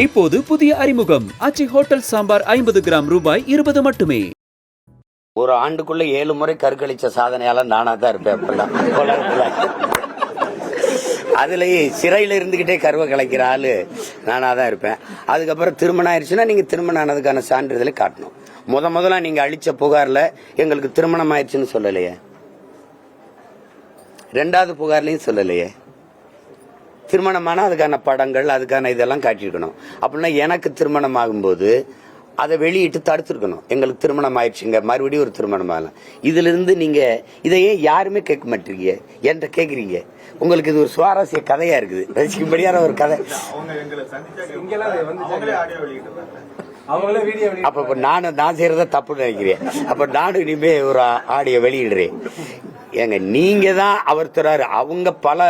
இப்போது புதிய அறிமுகம் ஆச்சி ஹோட்டல் சாம்பார் 50 கிராம் ரூபாய் 20 மட்டுமே. ஒரு ஆண்டுக்குள்ள 7 முறை கருக்கழிச்ச சாதனையால நானா தான் இருப்பேன். அதுலயே சிறையில இருந்துகிட்டே கருவை கலைக்கிற ஆளு நானா தான் இருப்பேன். அதுக்கப்புறம் திருமணம் ஆயிடுச்சுன்னா நீங்க திருமணம் ஆனதுக்கான சான்றிதழை காட்டணும். முதல்ல நீங்க அளிச்ச புகார்ல எங்களுக்கு திருமணம் ஆயிடுச்சுன்னு சொல்லலையே, 2வது புகார்லயும் சொல்லலையே. திருமணமான அதுக்கான படங்கள் அதுக்கான இதெல்லாம் காட்டியிருக்கணும். அப்படின்னா எனக்கு திருமணம் ஆகும்போது அதை வெளியிட்டு தடுத்துருக்கணும். எங்களுக்கு திருமணம் ஆயிடுச்சுங்க, மறுபடியும் ஒரு திருமணம் ஆகலாம். இதுல இருந்து நீங்க இதையே யாருமே கேட்க மாட்டீங்க, என்கிட்ட கேக்குறீங்க. உங்களுக்கு இது ஒரு சுவாரஸ்ய கதையா இருக்குது, ரசிக்கும்படியான ஒரு கதை. அப்ப நான் செய்யறத தப்பு நினைக்கிறேன். அப்ப நானும் இனிமே ஒரு ஆடியோ வெளியிடுறேன். ஏங்க நீங்க தான் அவர் தராரு, அவங்க பல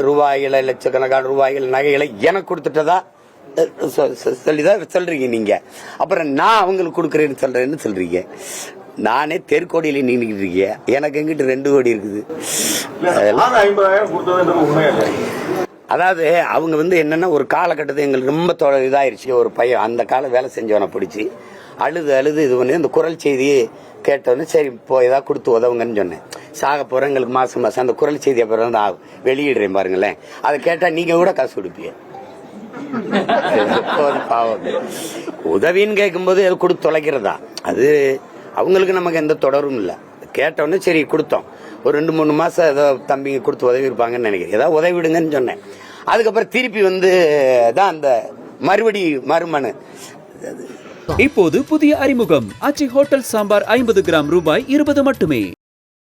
ரூபாய்களை லட்சக்கணக்கான ரூபாய்கள் நகைகளை எனக்கு கொடுத்துட்டதா சொல்லிதான் சொல்றீங்க நீங்க. அப்புறம் நான் அவங்களுக்கு கொடுக்கறேன்னு சொல்றீங்க. நானே தெற்கோடியில நின்றுட்டு இருக்கேன், எனக்கு எங்கிட்ட 2 கோடி இருக்குது. அதாவது அவங்க என்னன்னா ஒரு காலகட்டத்தை எங்களுக்கு ரொம்ப இதாயிருச்சு. ஒரு பையன் அந்த காலம் வேலை செஞ்சவனை பிடிச்சி அழுது இது பண்ணி அந்த குரல் செய்தியை கேட்டோன்னு சரி இப்போ ஏதாவது கொடுத்து உதவுங்கன்னு சொன்னேன். சாக போறேன், எங்களுக்கு மாசம் அந்த குரல் செய்தியை அப்புறம் நான் வெளியிடுறேன் பாருங்களேன். அதை கேட்டா நீங்க கூட காசு கொடுப்பீங்க. பாவம், உதவின்னு கேட்கும்போது கொடுத்து தொலைக்கிறதா, அது அவங்களுக்கு நமக்கு எந்த தொடரும் இல்லை. கேட்டோன்னு சரி கொடுத்தோம். ஒரு 2-3 மாசம் ஏதோ தம்பிங்க கொடுத்து உதவி இருப்பாங்கன்னு நினைக்கிறேன். ஏதாவது உதவி விடுங்கன்னு சொன்னேன். அதுக்கப்புறம் திருப்பி தான் அந்த மறுமனு. இப்போது புதிய அறிமுகம் ஆச்சி ஹோட்டல் சாம்பார் 50 கிராம் ரூபாய் 20 மட்டுமே.